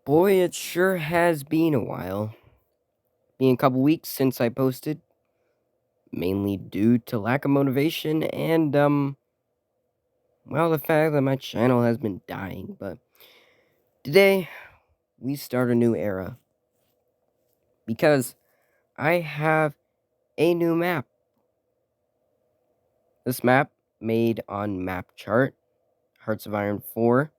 Boy, it sure has been a while. Been a couple weeks since I posted, mainly due to lack of motivation and, well, the fact that my channel has been dying. But today, we start a new era because I have a new map. This map, made on Map Chart, Hearts of Iron 4.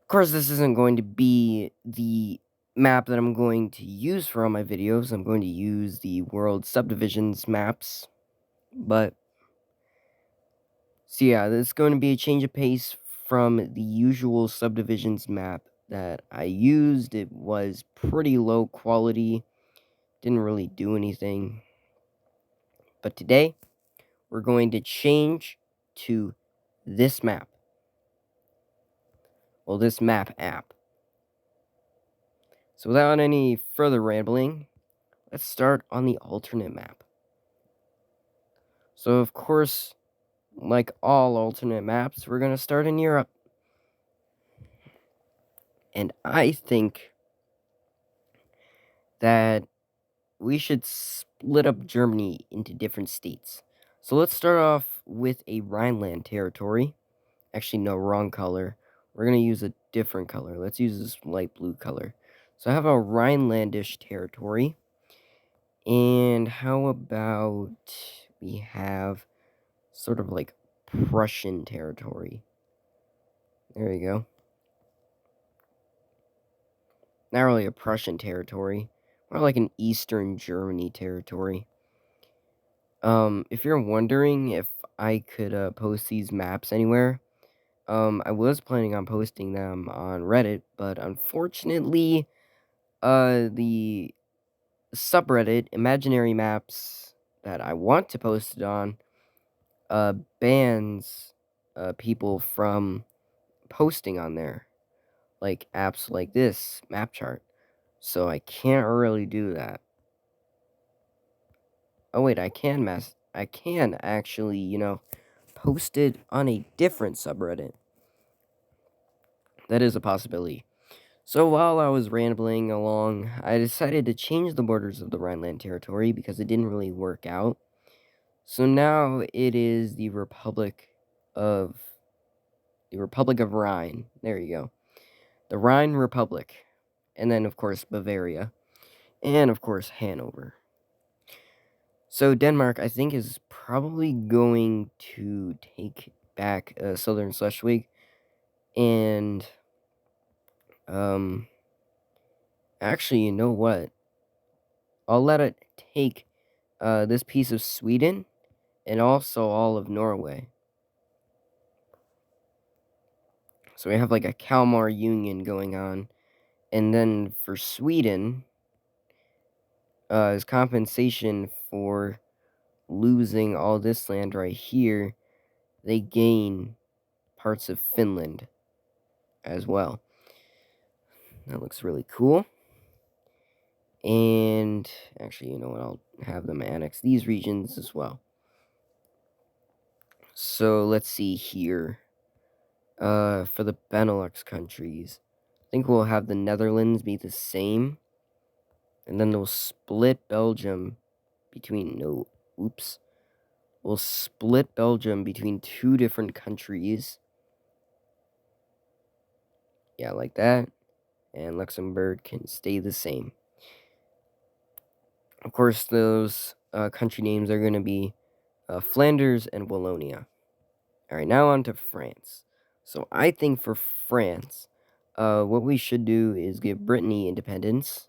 Of course, this isn't going to be the map that I'm going to use for all my videos. I'm going to use the World Subdivisions maps, but so yeah, there's going to be a change of pace from the usual subdivisions map that I used. It was pretty low quality, didn't really do anything. But today, we're going to change to this map. Well, this map app. So without any further rambling, let's start on the alternate map. So of course, like all alternate maps, we're going to start in Europe. And I think that we should split up Germany into different states. So let's start off with a Rhineland territory. Actually, no, wrong color. We're going to use a different color. Let's use this light blue color. So I have a Rhinelandish territory. And how about we have sort of like Prussian territory? There we go. Not really a Prussian territory. More like an Eastern Germany territory. If you're wondering if I could post these maps anywhere, I was planning on posting them on Reddit, but unfortunately, the subreddit Imaginary Maps that I want to post it on, bans people from posting on there, like apps like this map chart. So I can't really do that. Oh wait, I can actually, post it on a different subreddit. That is a possibility. So while I was rambling along, I decided to change the borders of the Rhineland territory because it didn't really work out. So now it is of the Republic of Rhine. There you go. The Rhine Republic. And then of course Bavaria. And of course Hanover. So Denmark, I think, is probably going to take back Southern Schleswig, and actually, you know what? I'll let it take this piece of Sweden and also all of Norway. So we have like a Kalmar Union going on, and then for Sweden, as compensation for losing all this land right here, they gain parts of Finland as well. That looks really cool. And actually, you know what? I'll have them annex these regions as well. So let's see here. For the Benelux countries, I think we'll have the Netherlands be the same. And then they'll split Belgium between, no, oops. We'll split Belgium between two different countries. Yeah, like that. And Luxembourg can stay the same. Of course, those country names are going to be Flanders and Wallonia. All right, now on to France. So I think for France, what we should do is give Brittany independence.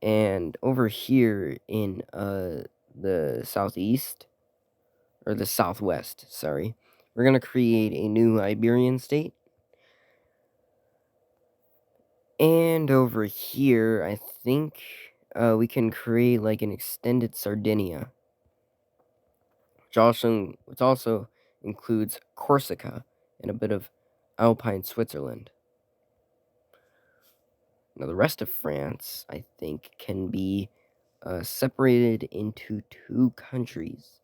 And over here in the southeast, or the southwest, sorry, we're going to create a new Iberian state. And over here, I think we can create like an extended Sardinia, which also includes Corsica and a bit of Alpine Switzerland. Now, the rest of France, I think, can be separated into two countries.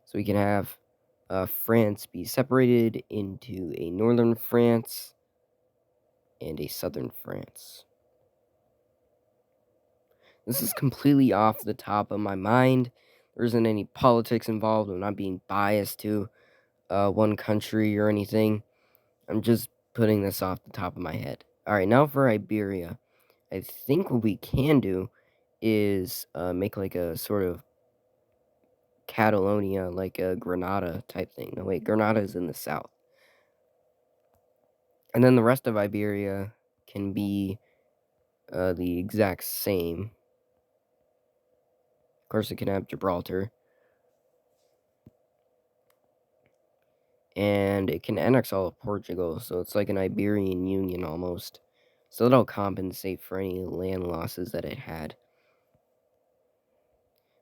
So we can have France be separated into a northern France and a southern France. This is completely off the top of my mind. There isn't any politics involved. I'm not being biased to one country or anything. I'm just putting this off the top of my head. All right, now for Iberia. I think what we can do is make like a sort of Catalonia, like a Granada type thing. No, wait, Granada is in the south. And then the rest of Iberia can be the exact same. Of course, it can have Gibraltar. And it can annex all of Portugal, so it's like an Iberian Union almost. So that'll compensate for any land losses that it had.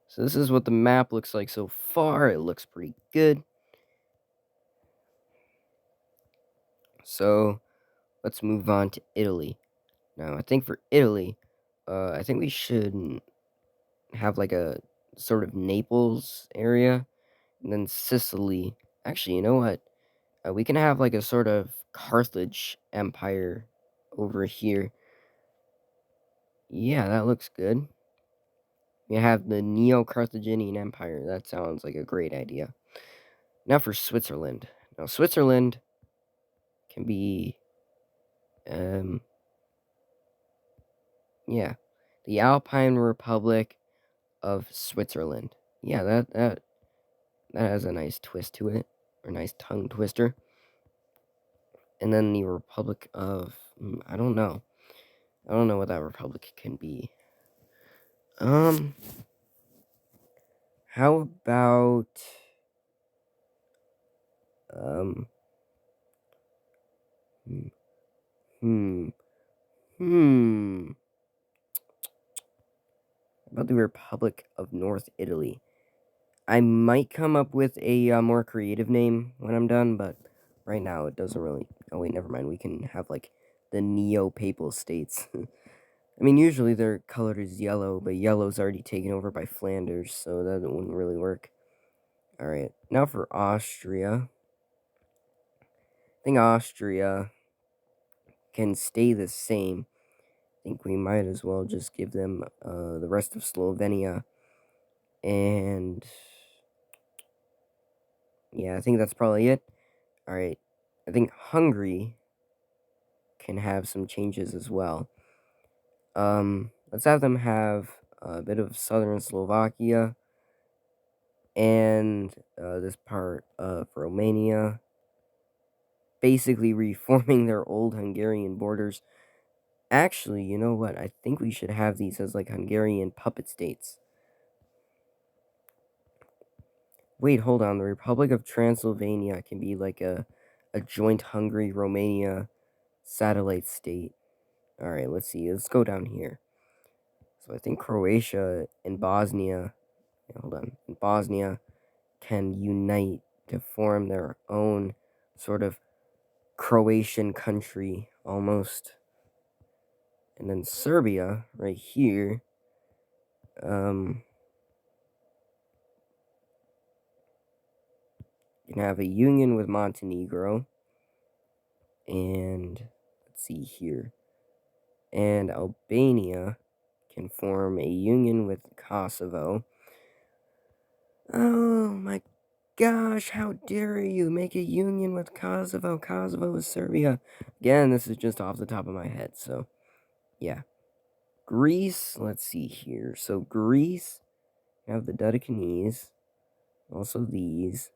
So this is what the map looks like so far. It looks pretty good. So let's move on to Italy. Now, I think for Italy, I think we should have like a sort of Naples area, and then Sicily. Actually, you know what? We can have like a sort of Carthage Empire over here. Yeah, that looks good. We have the Neo-Carthaginian Empire. That sounds like a great idea. Now for Switzerland. Now, Switzerland can be, yeah, the Alpine Republic of Switzerland. Yeah, that has a nice twist to it, or nice tongue twister. And then the Republic of, I don't know. I don't know what that republic can be. How about, um, hmm, hmm. About the Republic of North Italy. I might come up with a more creative name when I'm done, but right now it doesn't really. Oh, wait, never mind. We can have like the Neo Papal States. I mean, usually they're colored as yellow, but yellow's already taken over by Flanders, so that wouldn't really work. Alright, now for Austria. I think Austria can stay the same. I think we might as well just give them the rest of Slovenia. And yeah, I think that's probably it. Alright, I think Hungary can have some changes as well. Let's have them have a bit of southern Slovakia and this part of Romania, basically reforming their old Hungarian borders. Actually, you know what? I think we should have these as like Hungarian puppet states. Wait, hold on. The Republic of Transylvania can be like a joint Hungary-Romania satellite state. Alright, let's see. Let's go down here. So I think Croatia and Bosnia, hold on, Bosnia can unite to form their own sort of Croatian country almost. And then Serbia, right here, can have a union with Montenegro. And let's see here. And Albania can form a union with Kosovo. Oh my gosh, how dare you make a union with Kosovo? Kosovo is Serbia. Again, this is just off the top of my head, so yeah. Greece, let's see here. So Greece, you have the Dodecanese, also these.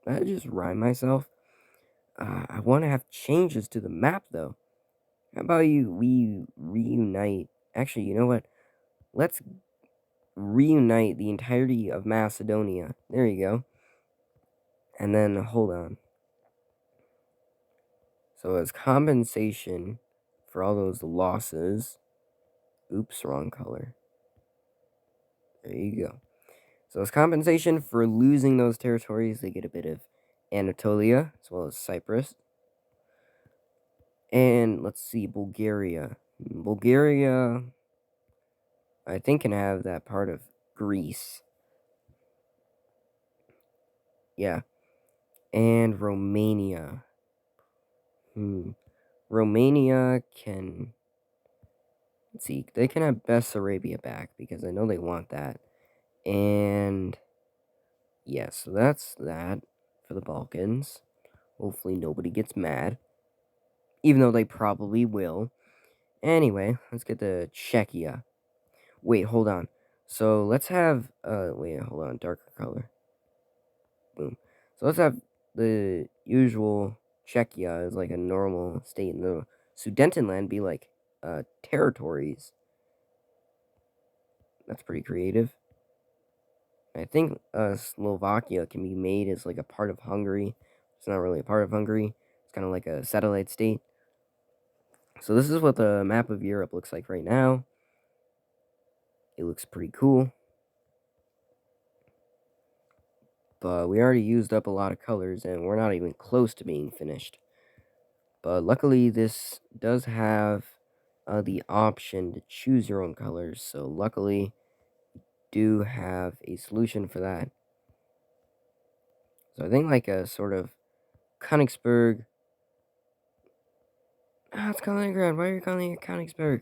Did I just rhyme myself? I want to have changes to the map, though. How about we reunite? Actually, you know what? Let's reunite the entirety of Macedonia. There you go. And then, hold on. So as compensation for all those losses... Oops, wrong color. There you go. So as compensation for losing those territories, they get a bit of Anatolia, as well as Cyprus. And let's see, Bulgaria. Bulgaria, I think, can have that part of Greece. Yeah. And Romania. Romania can, let's see, they can have Bessarabia back because I know they want that. And yeah, so that's that for the Balkans. Hopefully nobody gets mad, even though they probably will. Anyway, let's get to Czechia. Wait, hold on. So let's have wait, hold on, darker color. Boom. So let's have the usual Czechia as like a normal state, and the Sudetenland be like territories. That's pretty creative. I think Slovakia can be made as like a part of Hungary. It's not really a part of Hungary. It's kind of like a satellite state. So this is what the map of Europe looks like right now. It looks pretty cool. But we already used up a lot of colors, and we're not even close to being finished. But luckily, this does have the option to choose your own colors. So luckily, do have a solution for that. So I think like a sort of Königsberg. It's Kaliningrad. Why are you calling it Königsberg?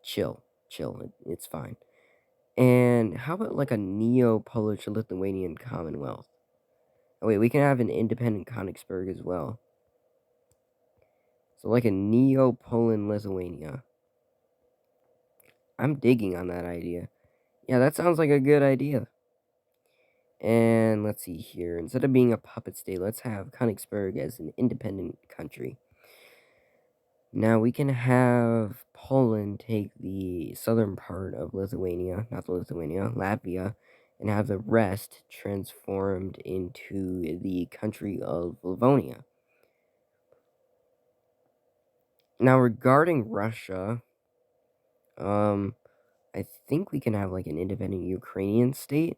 Chill. It's fine. And how about like a Neo-Polish Lithuanian Commonwealth? Oh wait, we can have an independent Königsberg as well. So like a Neo-Poland Lithuania. I'm digging on that idea. Yeah, that sounds like a good idea. And let's see here. Instead of being a puppet state, let's have Königsberg as an independent country. Now we can have Poland take the southern part of Lithuania, not the Lithuania, Latvia, and have the rest transformed into the country of Livonia. Now regarding Russia, I think we can have like an independent Ukrainian state.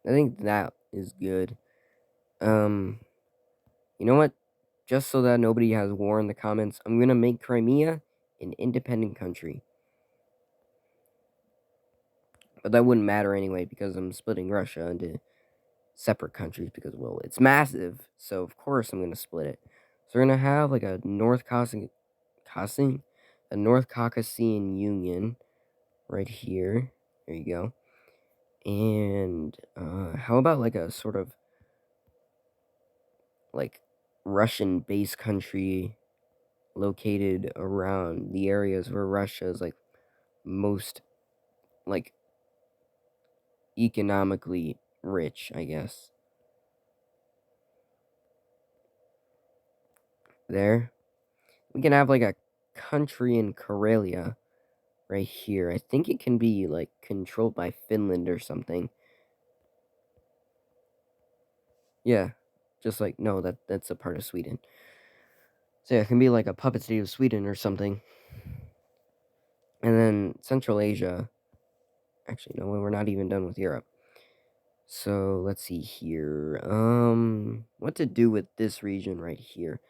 I think that is good. You know what? Just so that nobody has war in the comments, I'm gonna make Crimea an independent country. But that wouldn't matter anyway because I'm splitting Russia into separate countries because, well, it's massive. So, of course, I'm gonna split it. So, we're gonna have like a North Caucasian Union right here. There you go. And how about like a sort of like Russian base country located around the areas where Russia is like most like economically rich, I guess. There. We can have like a country in Karelia right here. I think it can be like controlled by Finland or something. Yeah. Just like no, that's a part of Sweden. So yeah, it can be like a puppet state of Sweden or something. And then Central Asia. Actually, no, we're not even done with Europe. So let's see here. What to do with this region right here?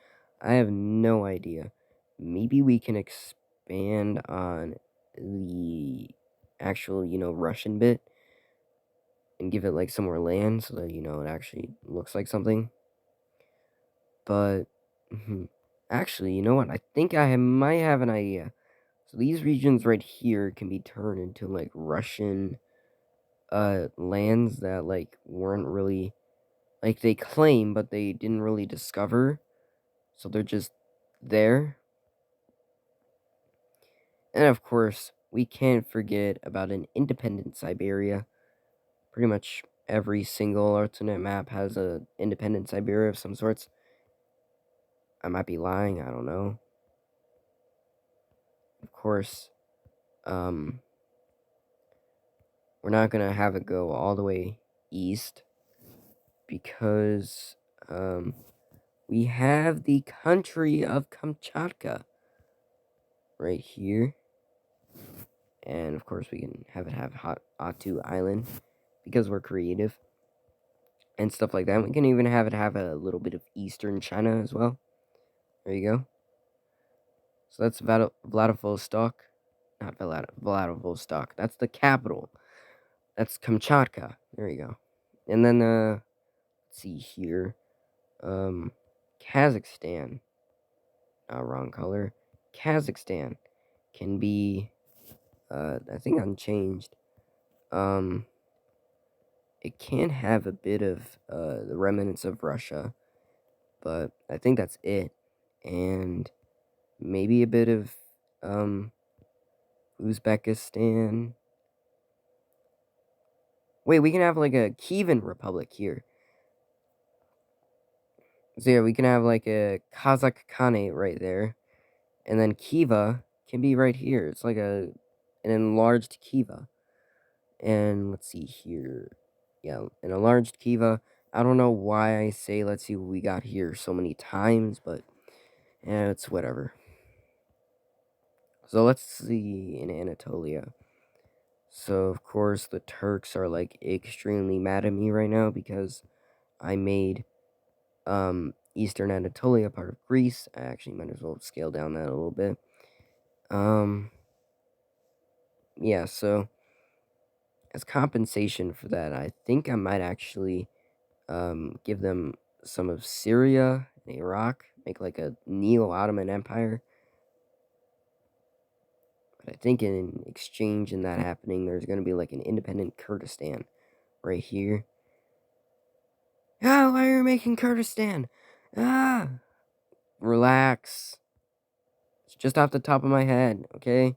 I have no idea. Maybe we can expand on the actual, Russian bit and give it like some more land so that, it actually looks like something. But actually, you know what? I think I might have an idea. So these regions right here can be turned into like Russian lands that like weren't really like they claim but they didn't really discover. So they're just there. And of course, we can't forget about an independent Siberia. Pretty much every single alternate map has a independent Siberia of some sorts. I might be lying, I don't know. Of course, we're not gonna have it go all the way east because we have the country of Kamchatka right here. And of course we can have it have Atu Island because we're creative and stuff like that. We can even have it have a little bit of Eastern China as well. There you go. So that's Vladivostok. not Vladivostok. That's the capital. That's Kamchatka. There you go. And then, let's see here. Kazakhstan. Wrong color. Kazakhstan can be, I think unchanged. It can have a bit of, the remnants of Russia, but I think that's it. And maybe a bit of, Uzbekistan. Wait, we can have like a Kievan Republic here. So yeah, we can have like a Kazakh Khanate right there. And then Khiva can be right here. It's like an enlarged Khiva. And let's see here. Yeah, an enlarged Khiva. I don't know why I say let's see what we got here so many times, but it's whatever. So let's see in Anatolia. So of course the Turks are like extremely mad at me right now because I made Eastern Anatolia part of Greece. I actually might as well scale down that a little bit. Yeah, so as compensation for that, I think I might actually give them some of Syria and Iraq, make like a Neo-Ottoman Empire. But I think in exchange in that happening, there's going to be like an independent Kurdistan right here. Oh, why are you making Kurdistan? Ah! Relax. It's just off the top of my head, okay?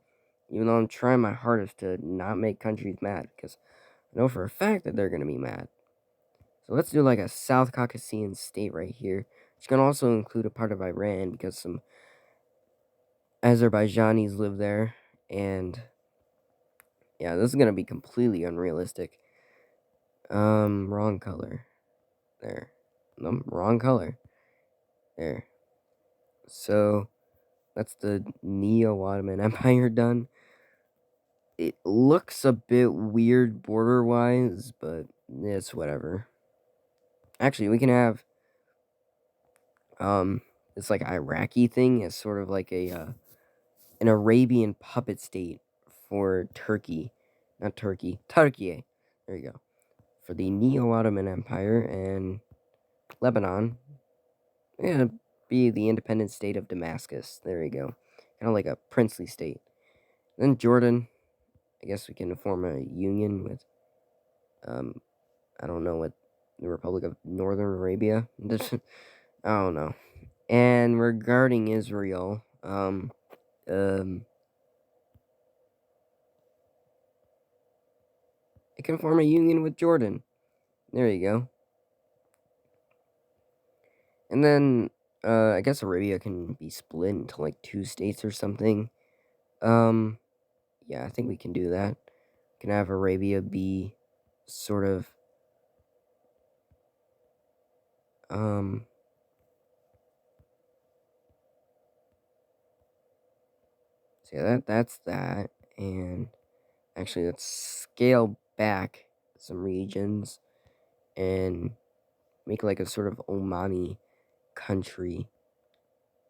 Even though I'm trying my hardest to not make countries mad, because I know for a fact that they're going to be mad. So let's do like a South Caucasian state right here, which can also include a part of Iran, because some Azerbaijanis live there, and yeah, this is going to be completely unrealistic. Wrong color. There. No, wrong color. There. So, that's the Neo-Ottoman Empire done. It looks a bit weird border-wise, but it's whatever. Actually, we can have, it's like Iraqi thing as sort of like an Arabian puppet state for Turkey. Not Turkey. Turkey. There you go. For the Neo-Ottoman Empire, and Lebanon. Yeah, be the independent state of Damascus. There you go. Kind of like a princely state. Then Jordan. I guess we can form a union with, I don't know what, the Republic of Northern Arabia. I don't know. And regarding Israel, it can form a union with Jordan. There you go. And then, I guess Arabia can be split into like 2 states or something. Yeah, I think we can do that. Can have Arabia be sort of, so yeah, that's that. And actually, let's scale back some regions and make like a sort of Omani country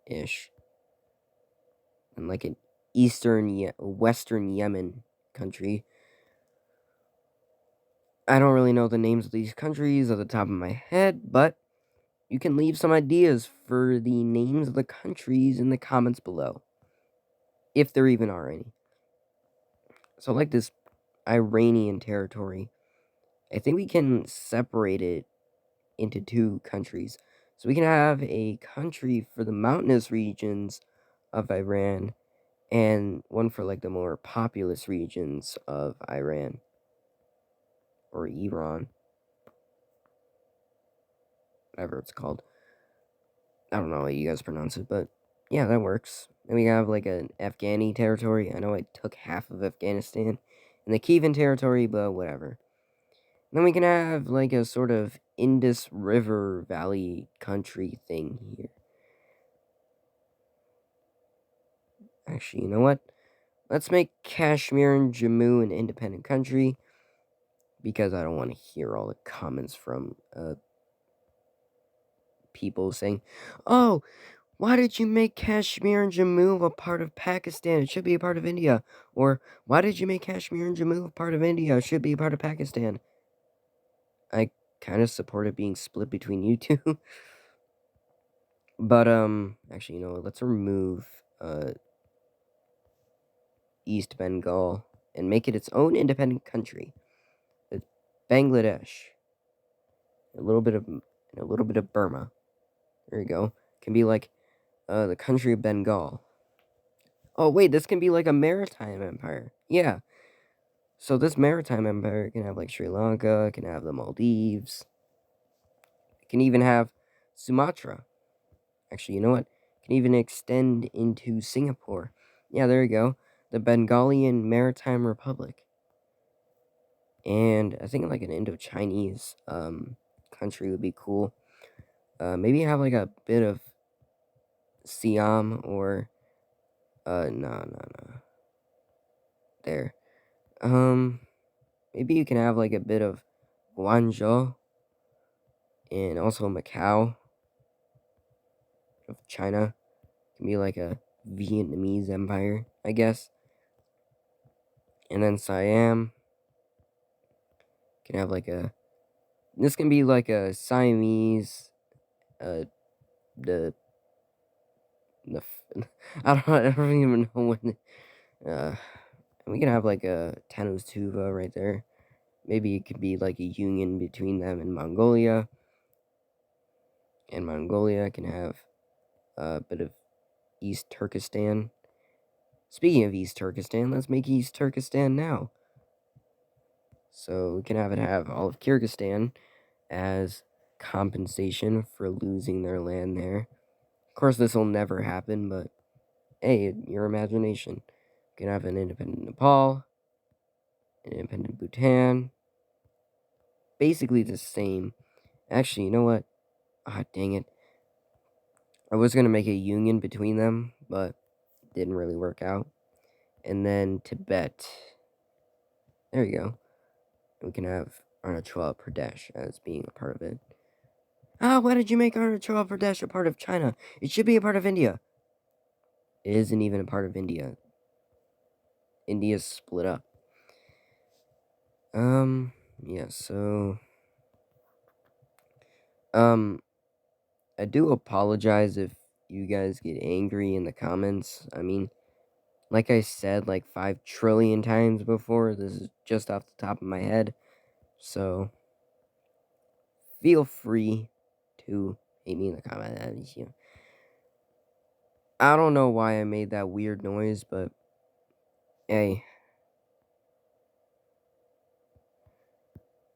ish, and like an Western Yemen country. I don't really know the names of these countries at the top of my head, but you can leave some ideas for the names of the countries in the comments below, if there even are any. So, like this Iranian territory, I think we can separate it into 2 countries. So we can have a country for the mountainous regions of Iran and one for like the more populous regions of Iran or Iran, whatever it's called. I don't know how you guys pronounce it, but yeah, that works. And we have like an Afghani territory. I know I took half of Afghanistan and the Kievan territory, but whatever. Then we can have like a sort of Indus River Valley country thing here. Actually, you know what? Let's make Kashmir and Jammu an independent country, because I don't want to hear all the comments from people saying, "Oh, Why did you make Kashmir and Jammu a part of Pakistan? It should be a part of India. Or, why did you make Kashmir and Jammu a part of India? It should be a part of Pakistan. I kind of support it being split between you two. But, actually, let's remove, East Bengal and make it its own independent country. Bangladesh. A little bit of Burma. There you go. Can be like, the country of Bengal. Oh, wait, this can be like a maritime empire. Yeah. So this maritime empire can have like Sri Lanka, can have the Maldives, it can even have Sumatra. Actually, you know what? It can even extend into Singapore. Yeah, there you go. The Bengalian Maritime Republic. And I think like an Indo-Chinese country would be cool. Maybe have like a bit of Siam or no. There. Maybe you can have like a bit of Guangzhou and also Macau of China. Can be like a Vietnamese empire, I guess. And then Siam can have like a. This can be like a Siamese. The the. I don't even know when. We can have like a Tanus Tuva right there. Maybe it could be like a union between them and Mongolia. And Mongolia can have a bit of East Turkestan. Speaking of East Turkestan, let's make East Turkestan now. So we can have all of Kyrgyzstan as compensation for losing their land there. Of course, this will never happen, but hey, your imagination. You can have an independent Nepal, an independent Bhutan. Basically the same. Actually, you know what? Ah, dang it. I was going to make a union between them, but it didn't really work out. And then Tibet. There you go. We can have Arunachal Pradesh as being a part of it. Ah, why did you make Arunachal Pradesh a part of China? It should be a part of India. It isn't even a part of India. India's split up. Yeah, so... I do apologize if you guys get angry in the comments. I mean, like I said like 5 trillion times before, this is just off the top of my head. So, feel free to hate me in the comments. I don't know why I made that weird noise, but hey.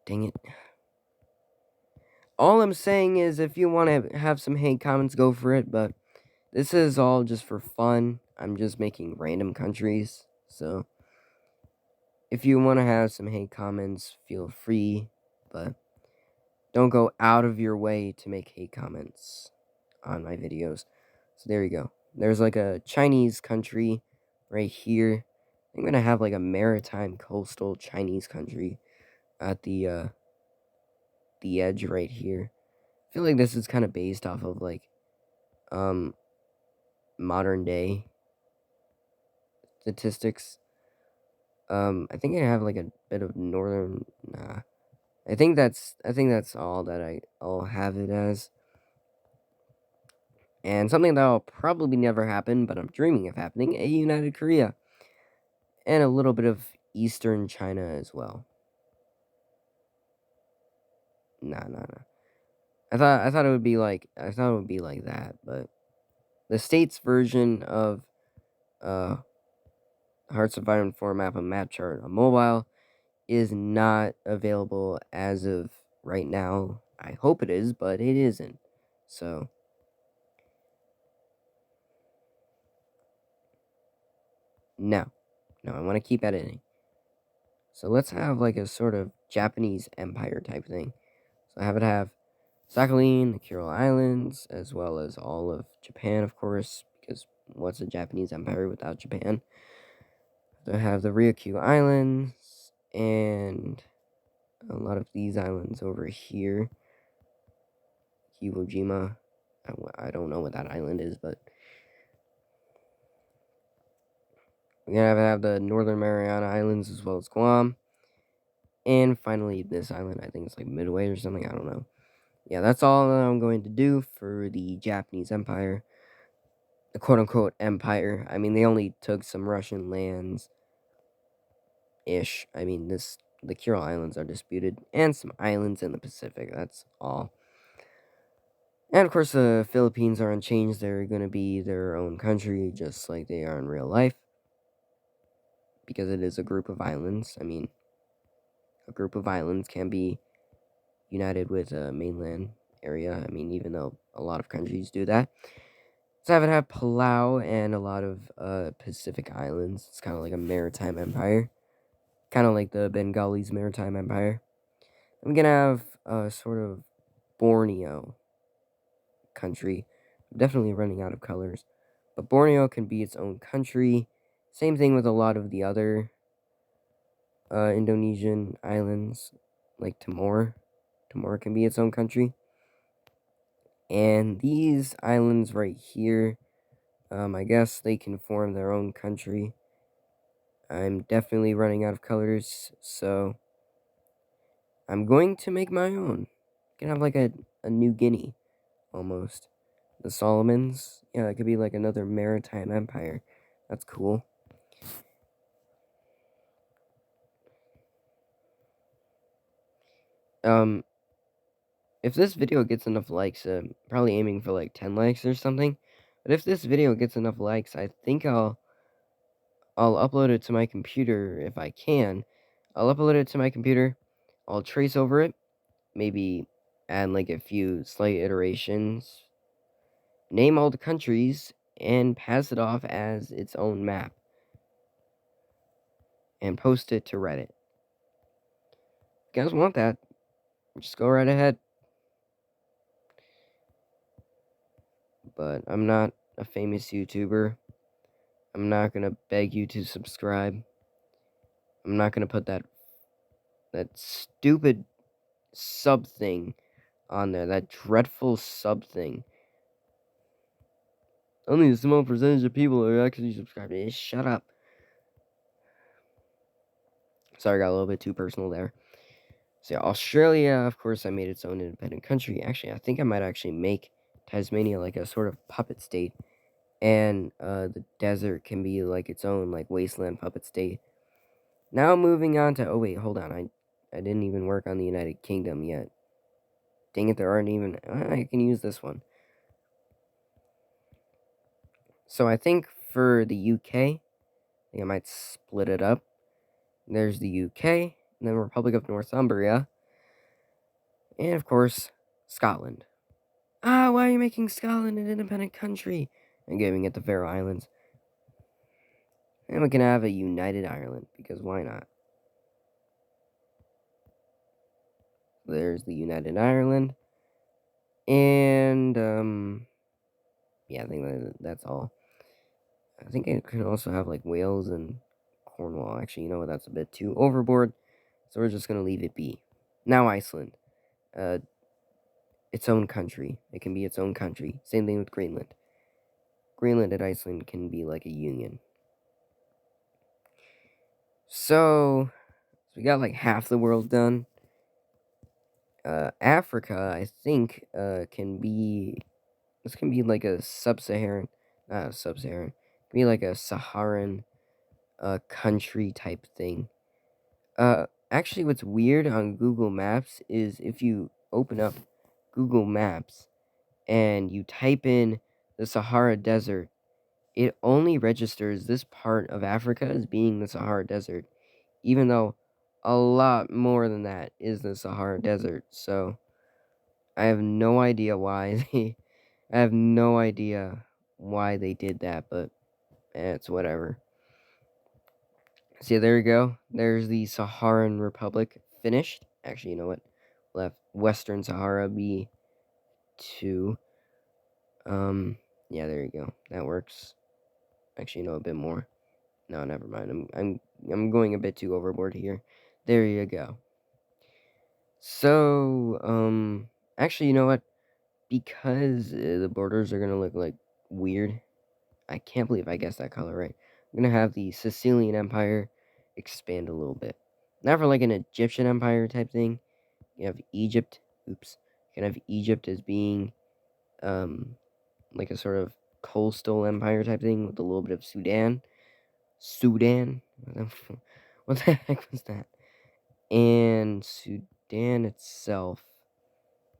Dang it. All I'm saying is if you want to have some hate comments, go for it, but this is all just for fun. I'm just making random countries, so if you want to have some hate comments, feel free, but don't go out of your way to make hate comments on my videos. So there you go. There's like a Chinese country right here. I'm gonna have like a maritime coastal Chinese country at the edge right here. I feel like this is kind of based off of like modern day statistics. I think I have like a bit of northern. Nah, I think that's all that I'll have it as. And something that'll probably never happen, but I'm dreaming of happening: a united Korea, and a little bit of Eastern China as well. Nah. I thought it would be like that, but the state's version of Hearts of Iron 4 map and map chart on mobile is not available as of right now. I hope it is, but it isn't. So no, I want to keep editing. So let's have like a sort of Japanese empire type thing. So I have it have Sakhalin, the Kuril Islands, as well as all of Japan, of course, because what's a Japanese empire without Japan? So I have the Ryukyu Islands, and a lot of these islands over here. Iwo Jima. I don't know what that island is, but we're gonna have the Northern Mariana Islands as well as Guam. And finally, this island, I think it's like Midway or something, I don't know. Yeah, that's all that I'm going to do for the Japanese Empire. The quote-unquote empire. I mean, they only took some Russian lands-ish. I mean, the Kuril Islands are disputed, and some islands in the Pacific, that's all. And of course, the Philippines are unchanged. They're going to be their own country, just like they are in real life, because it is a group of islands. I mean, a group of islands can be united with a mainland area. I mean, even though a lot of countries do that. So I would have Palau and a lot of Pacific islands. It's kind of like a maritime empire, kind of like the Bengalis maritime empire. I'm gonna have sort of Borneo country. I'm definitely running out of colors, but Borneo can be its own country. Same thing with a lot of the other Indonesian islands, like Timor. Timor can be its own country. And these islands right here, I guess they can form their own country. I'm definitely running out of colors, so I'm going to make my own. Can have like a New Guinea, almost. The Solomons, yeah, it could be like another maritime empire. That's cool. If this video gets enough likes, probably aiming for like 10 likes or something. But if this video gets enough likes, I think I'll upload it to my computer if I can. I'll upload it to my computer. I'll trace over it, maybe add like a few slight iterations, name all the countries, and pass it off as its own map, and post it to Reddit. If you guys want that, just go right ahead. But I'm not a famous YouTuber. I'm not gonna beg you to subscribe. I'm not gonna put that stupid sub thing on there. That dreadful sub thing. Only a small percentage of people are actually subscribed. Shut up. Sorry, I got a little bit too personal there. So yeah, Australia, of course, I made its own independent country. Actually, I think I might actually make Tasmania like a sort of puppet state, and the desert can be like its own like wasteland puppet state. Now moving on to, oh wait, hold on, I didn't even work on the United Kingdom yet. Dang it, there aren't even, I can use this one. So I think for the UK, I think I might split it up. There's the UK, and then Republic of Northumbria, and of course, Scotland. Why are you making Scotland an independent country? And giving it the Faroe Islands. And we can have a united Ireland, because why not? There's the United Ireland. And, yeah, I think that's all. I think it can also have, like, Wales and Cornwall. Actually, you know what? That's a bit too overboard. So we're just going to leave it be. Now, Iceland. Its own country. It can be its own country. Same thing with Greenland. Greenland and Iceland can be like a union. So we got like half the world done. Africa, I think, can be, this can be like a sub-Saharan, not a sub-Saharan, it can be like a Saharan, country type thing. Actually, what's weird on Google Maps is if you open up Google Maps and you type in the Sahara Desert, it only registers this part of Africa as being the Sahara Desert, even though a lot more than that is the Sahara Desert. So I have no idea why I have no idea why they did that, but it's whatever. So yeah, there you go. There's the Saharan Republic finished. Actually, you know what? Left Western Sahara B2. Yeah, there you go. That works. Actually, you know, a bit more. No, never mind. I'm going a bit too overboard here. There you go. So, actually, you know what? because the borders are going to look like weird. I can't believe I guessed that color right. I'm going to have the Sicilian Empire expand a little bit. Not for like an Egyptian Empire type thing. You have Egypt. Oops. You can have Egypt as being like a sort of coastal empire type thing with a little bit of Sudan. Sudan? What the heck was that? And Sudan itself,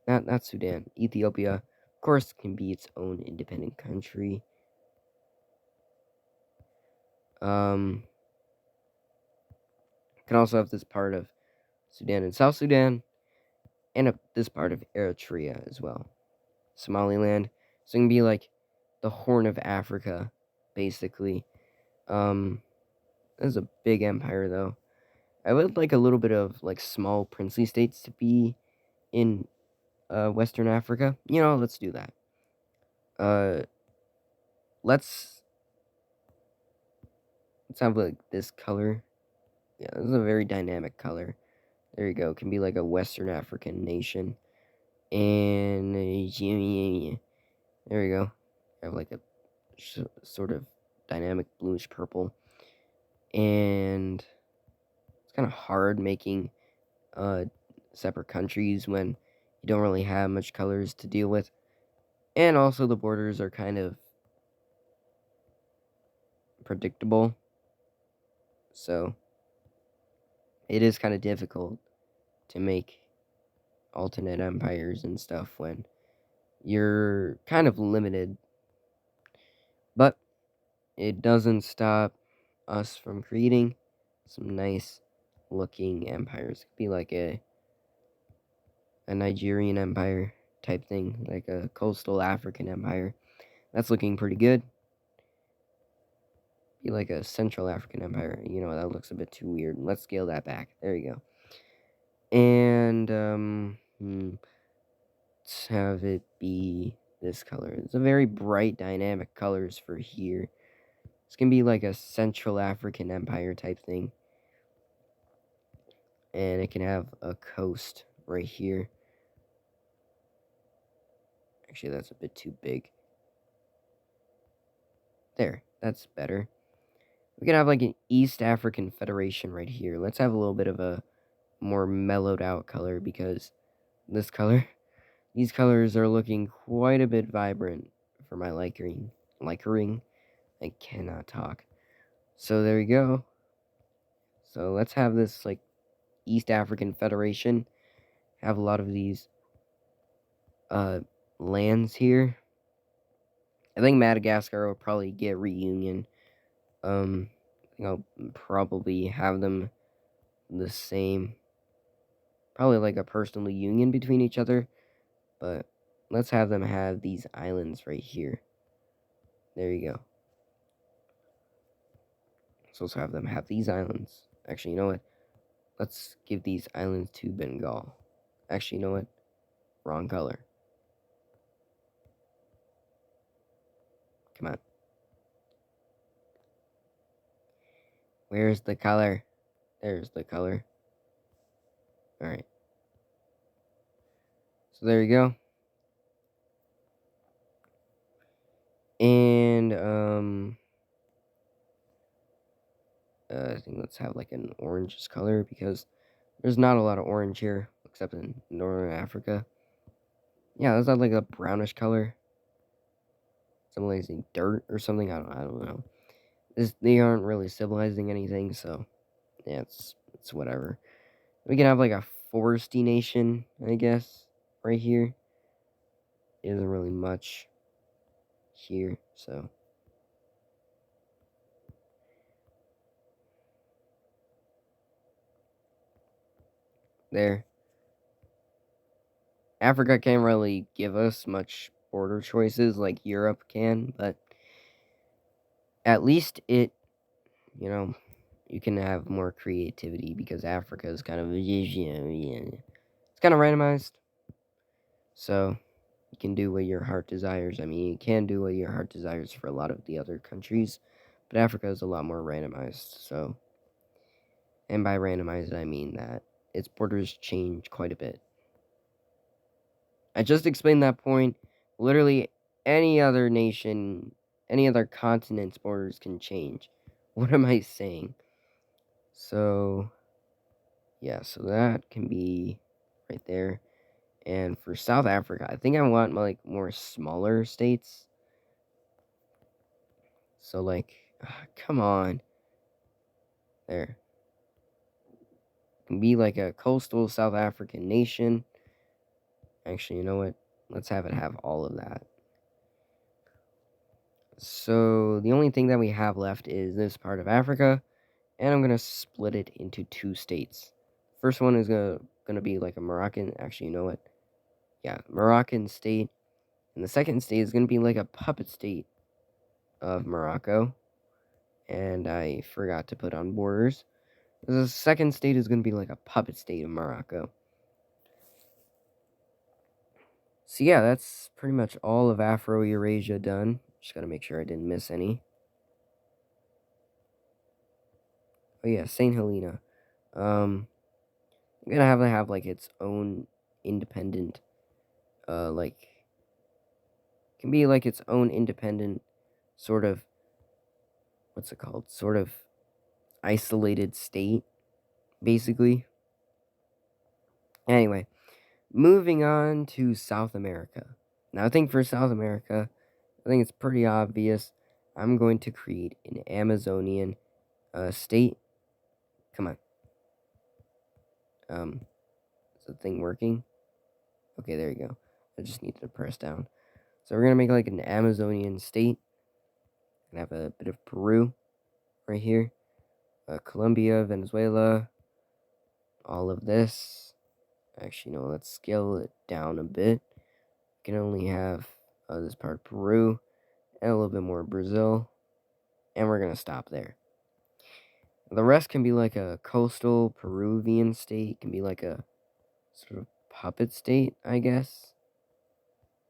not Sudan, Ethiopia, of course, can be its own independent country. Can also have this part of Sudan and South Sudan, and this part of Eritrea as well. Somaliland. So it can be like the Horn of Africa, basically. This is a big empire, though. I would like a little bit of like small princely states to be in Western Africa. Let's do that. Let's have like this color. Yeah, this is a very dynamic color. There you go. Can be like a Western African nation. And there we go. I have like a sort of dynamic bluish purple. And it's kind of hard making separate countries when you don't really have much colors to deal with. And also the borders are kind of predictable. So it is kind of difficult to make alternate empires and stuff when you're kind of limited. But it doesn't stop us from creating some nice looking empires. It could be like a Nigerian empire type thing, like a coastal African empire. That's looking pretty good. Be like a Central African empire. That looks a bit too weird. Let's scale that back. There you go. And let's have it be this color. It's a very bright, dynamic colors for here. It's gonna be like a Central African empire type thing. And it can have a coast right here. Actually, that's a bit too big. There, that's better. We can have like an East African Federation right here. Let's have a little bit of a more mellowed out color because these colors are looking quite a bit vibrant for my liking. I cannot talk. So there we go. So let's have this like East African Federation have a lot of these lands here. I think Madagascar will probably get reunion. I'll probably have them the same. Probably like a personal union between each other. But let's have them have these islands right here. There you go. So let's have them have these islands. Actually, you know what? Let's give these islands to Bengal. Actually, you know what? Wrong color. Come on. Where's the color? There's the color. Alright. So there you go. And, I think let's have like an orange color because there's not a lot of orange here except in Northern Africa. Yeah, let's have like a brownish color. Symbolizing dirt or something. I don't know. They aren't really symbolizing anything, so yeah, it's whatever. We can have like a foresty nation, I guess, right here. It isn't really much here, so there. Africa can't really give us much border choices like Europe can, but at least you can have more creativity because Africa is kind of it's kind of randomized. So you can do what your heart desires. I mean, you can do what your heart desires for a lot of the other countries, but Africa is a lot more randomized. So, and by randomized, I mean that its borders change quite a bit. I just explained that point. Literally, any other nation, any other continent's borders can change. What am I saying? So, yeah, so that can be right there. And for South Africa, I think I want like more smaller states. So like, come on, there can be like a coastal South African nation. Actually, you know what? Let's have it have all of that. So the only thing that we have left is this part of Africa, and I'm gonna split it into 2 states. First one is gonna be like a Moroccan. Actually, you know what? Yeah, Moroccan state, and the second state is gonna be like a puppet state of Morocco. And I forgot to put on borders. The second state is gonna be like a puppet state of Morocco. So yeah, that's pretty much all of Afro-Eurasia done. Just gotta make sure I didn't miss any. Oh yeah, Saint Helena. I'm gonna have like its own independent, like can be like its own independent sort of what's it called? Sort of isolated state, basically. Anyway, moving on to South America. Now I think for South America, I think it's pretty obvious. I'm going to create an Amazonian state. Come on. Is the thing working? Okay, there you go. I just needed to press down. So we're gonna make like an Amazonian state and have a bit of Peru right here, Colombia, Venezuela, all of this. Actually, no, let's scale it down a bit. We can only have this part of Peru and a little bit more Brazil, and we're gonna stop there. The rest can be like a coastal Peruvian state, can be like a sort of puppet state, I guess,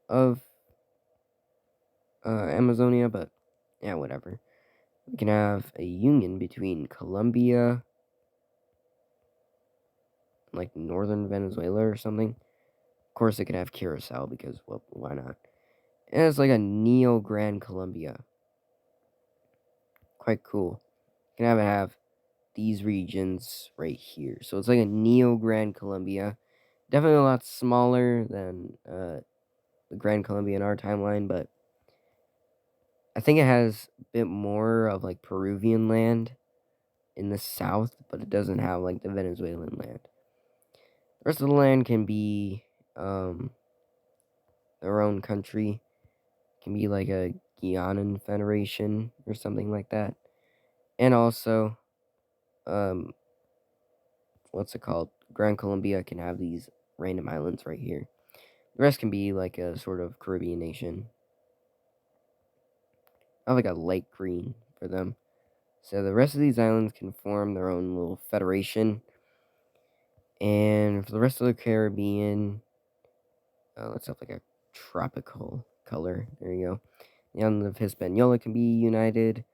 of Amazonia, but yeah, whatever. We can have a union between Colombia, like northern Venezuela or something. Of course, it can have Curacao because, well, why not? And it's like a Neo Gran Colombia. Quite cool. You can have these regions right here. So it's like a Neo Gran Colombia. Definitely a lot smaller than the Grand Colombia in our timeline, but I think it has a bit more of like Peruvian land in the south, but it doesn't have like the Venezuelan land. The rest of the land can be their own country. Can be like a Guianan Federation or something like that. And also, what's it called? Grand Colombia can have these random islands right here. The rest can be like a sort of Caribbean nation. I have like a light green for them. So the rest of these islands can form their own little federation. And for the rest of the Caribbean, let's have like a tropical color. There you go. The island of Hispaniola can be united.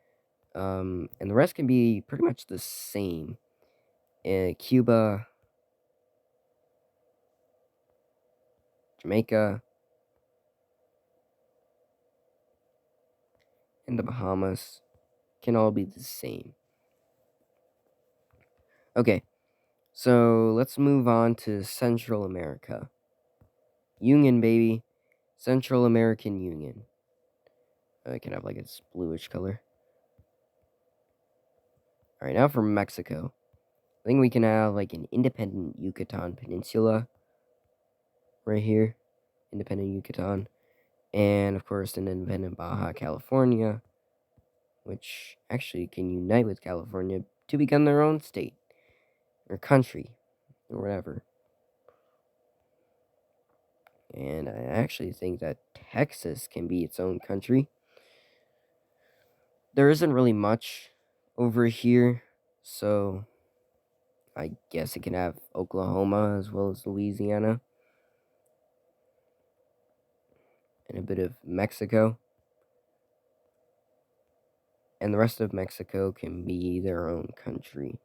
And the rest can be pretty much the same. Cuba, Jamaica, and the Bahamas can all be the same. Okay, so let's move on to Central America. Union, baby. Central American Union. I can have like its bluish color. Alright, now for Mexico. I think we can have like an independent Yucatan Peninsula right here. Independent Yucatan. And of course, an independent Baja California, which actually can unite with California to become their own state or country or whatever. And I actually think that Texas can be its own country. There isn't really much over here, so I guess it can have Oklahoma as well as Louisiana. And a bit of Mexico. And the rest of Mexico can be their own country.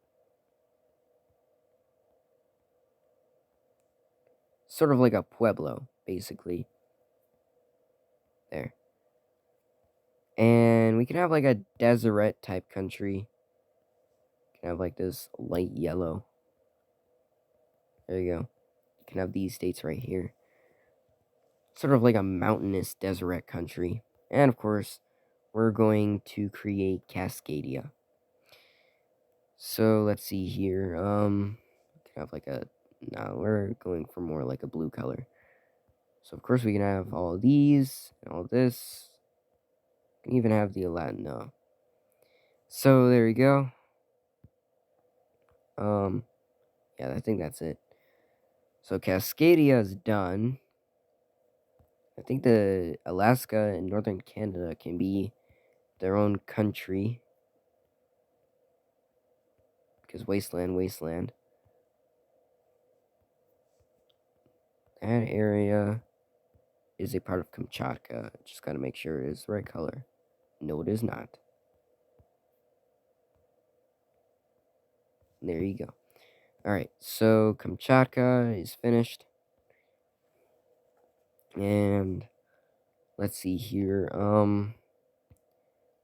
Sort of like a pueblo. basically. There. And we can have like a desert type country. We can have like this light yellow. There you go. You can have these states right here. Sort of like a mountainous desert country. And of course, we're going to create Cascadia. So let's see here. We can have like a, no, we're going for more like a blue color. So of course we can have all these and all this. We can even have the Aladdin. No. So there we go. Yeah, I think that's it. So Cascadia is done. I think the Alaska and northern Canada can be their own country. Because wasteland. That area is a part of Kamchatka. Just gotta make sure it is the right color. No, it is not. There you go. Alright, so Kamchatka is finished. And let's see here.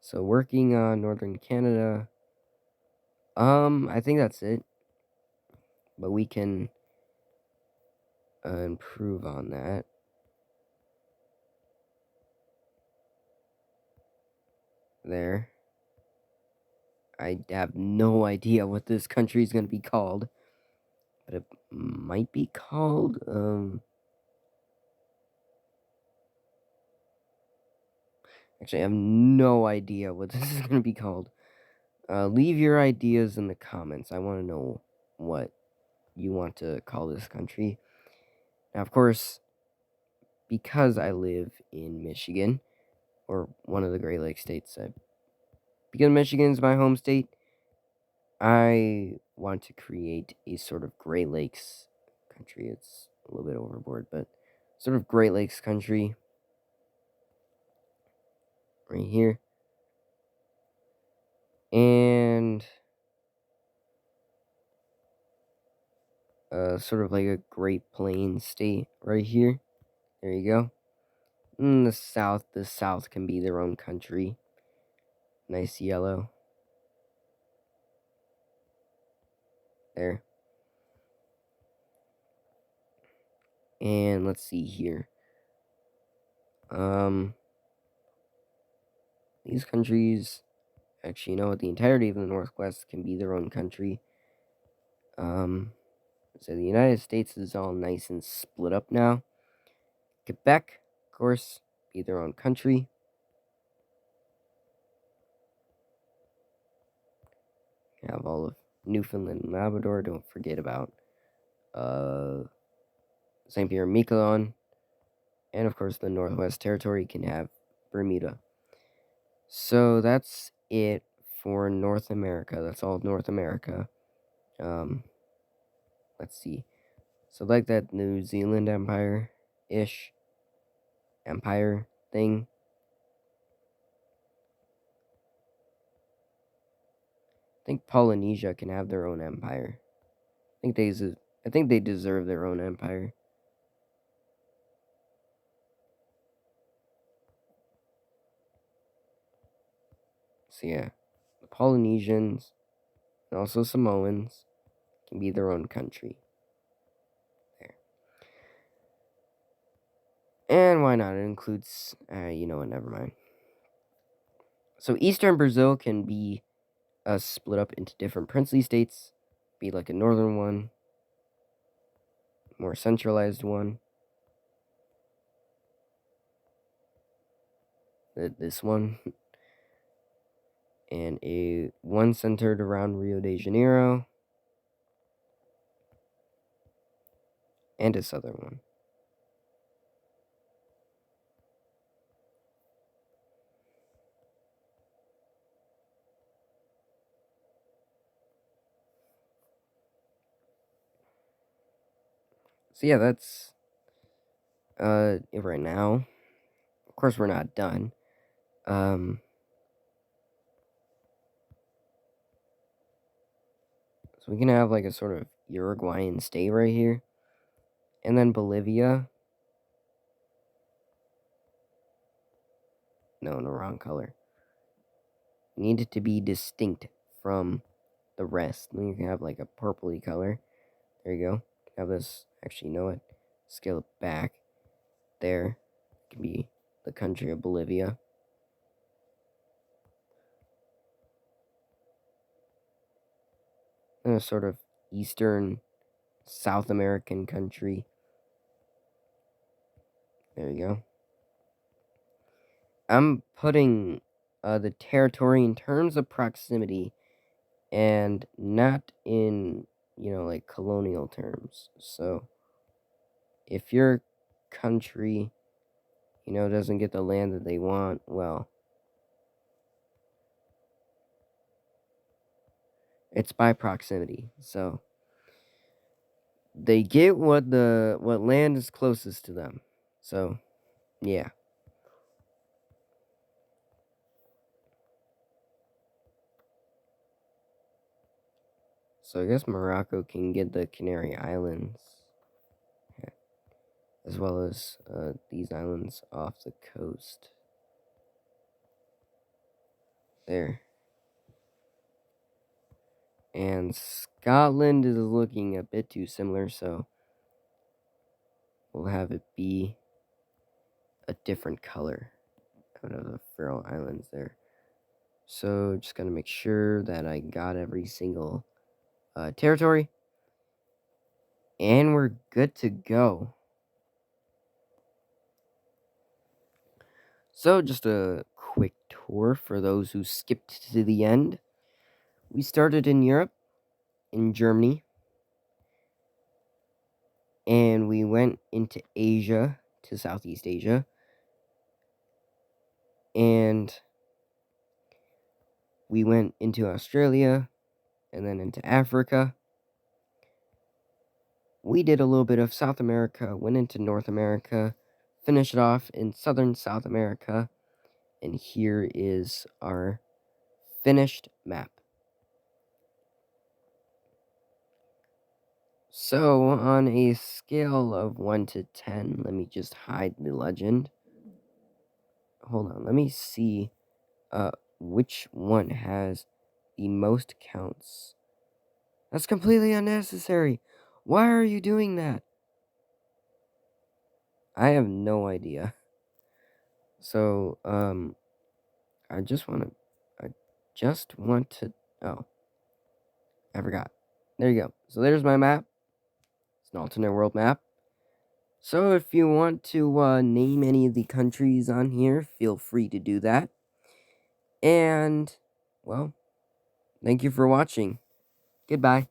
So working on northern Canada. I think that's it. But we can improve on that. There. I have no idea what this country is going to be called. But it might be called, actually, I have no idea what this is going to be called. Leave your ideas in the comments. I want to know what you want to call this country. Now, of course, because I live in Michigan, or one of the Great Lakes states, because Michigan is my home state, I want to create a sort of Great Lakes country. It's a little bit overboard, but sort of Great Lakes country right here. And sort of like a Great Plains state right here. There you go. And the South can be their own country. Nice yellow. There. And let's see here. These countries, actually, you know what? The entirety of the Northwest can be their own country. So the United States is all nice and split up now. Quebec, of course, be their own country. You have all of Newfoundland and Labrador. Don't forget about St. Pierre and Miquelon. And of course, the Northwest Territory can have Bermuda. So that's it for North America. That's all of North America. Let's see. So like that New Zealand Empire-ish empire thing. I think Polynesia can have their own empire. I think they deserve their own empire. So yeah, the Polynesians and also Samoans can be their own country. There. And why not? It includes, you know what, never mind. So Eastern Brazil can be split up into different princely states. Be like a northern one, more centralized one. This one. And a one centered around Rio de Janeiro. And a southern one. So yeah, that's it right now. Of course, we're not done. So we can have like a sort of Uruguayan state right here. And then Bolivia. No, wrong color. You need it to be distinct from the rest. Then you can have like a purpley color. There you go. Have this, actually, you know what? Scale it back. There. It can be the country of Bolivia. And a sort of Eastern South American country. There you go. I'm putting the territory in terms of proximity and not in, like colonial terms. So if your country, doesn't get the land that they want, well, it's by proximity. So they get what land is closest to them. So, yeah. So I guess Morocco can get the Canary Islands, as well as these islands off the coast. There. And Scotland is looking a bit too similar, so we'll have it be a different color out of the Faroe Islands there. So just gotta make sure that I got every single territory. And we're good to go. So just a quick tour for those who skipped to the end. We started in Europe, in Germany, and we went into Asia, to Southeast Asia, and we went into Australia, and then into Africa. We did a little bit of South America, went into North America, finished it off in Southern South America, and here is our finished map. So, on a scale of 1 to 10, let me just hide the legend. Hold on, let me see which one has the most counts. That's completely unnecessary. Why are you doing that? I have no idea. So, I just want to, oh, I forgot. There you go. So there's my map. It's an alternate world map. So if you want to name any of the countries on here, feel free to do that. And, well, thank you for watching. Goodbye.